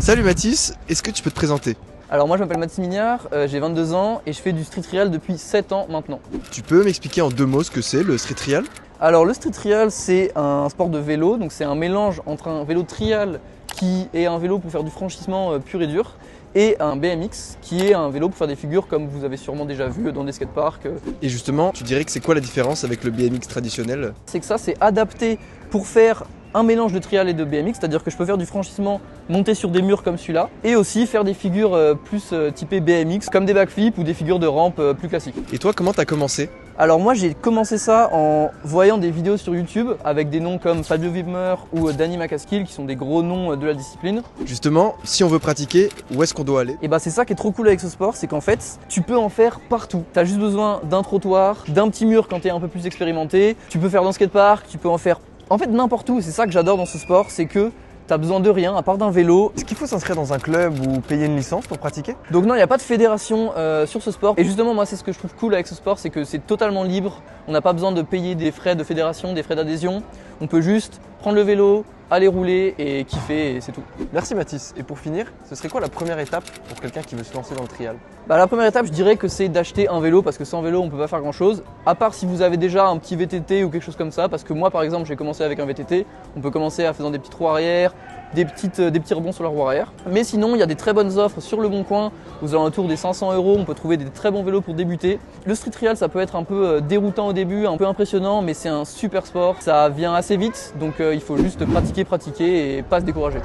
Salut Mathis, est-ce que tu peux te présenter? Alors moi je m'appelle Mathis Mignard, j'ai 22 ans et je fais du street trial depuis 7 ans maintenant. Tu peux m'expliquer en 2 mots ce que c'est le street trial? Alors le street trial c'est un sport de vélo, donc c'est un mélange entre un vélo trial qui est un vélo pour faire du franchissement pur et dur et un BMX qui est un vélo pour faire des figures comme vous avez sûrement déjà vu dans des skateparks. Et justement, tu dirais que c'est quoi la différence avec le BMX traditionnel? C'est que ça c'est adapté pour faire un mélange de trial et de BMX, c'est-à-dire que je peux faire du franchissement, monter sur des murs comme celui-là, et aussi faire des figures plus typées BMX, comme des backflips ou des figures de rampe plus classiques. Et toi, comment t'as commencé? Alors moi j'ai commencé ça en voyant des vidéos sur YouTube avec des noms comme Fabio Wibmer ou Danny McCaskill qui sont des gros noms de la discipline. Justement, si on veut pratiquer, où est-ce qu'on doit aller? Et bah c'est ça qui est trop cool avec ce sport, c'est qu'en fait tu peux en faire partout. T'as juste besoin d'un trottoir, d'un petit mur quand t'es un peu plus expérimenté, tu peux faire dans le skatepark, tu peux en faire en fait n'importe où. C'est ça que j'adore dans ce sport, c'est que t'as besoin de rien à part d'un vélo. Est-ce qu'il faut s'inscrire dans un club ou payer une licence pour pratiquer? Donc non, il n'y a pas de fédération sur ce sport. Et justement, moi, c'est ce que je trouve cool avec ce sport, c'est que c'est totalement libre. On n'a pas besoin de payer des frais de fédération, des frais d'adhésion. On peut juste prendre le vélo, aller rouler et kiffer et c'est tout. Merci Mathis. Et pour finir, ce serait quoi la première étape pour quelqu'un qui veut se lancer dans le trial? La première étape, je dirais que c'est d'acheter un vélo parce que sans vélo, on peut pas faire grand chose. À part si vous avez déjà un petit VTT ou quelque chose comme ça, parce que moi, par exemple, j'ai commencé avec un VTT. On peut commencer en faisant des petits roues arrière, des petits rebonds sur la roue arrière. Mais sinon, il y a des très bonnes offres sur Le Bon Coin. Aux alentours des 500 €, on peut trouver des très bons vélos pour débuter. Le street trial, ça peut être un peu déroutant au début, un peu impressionnant, mais c'est un super sport. Ça vient assez vite, donc il faut juste pratiquer et pas se décourager.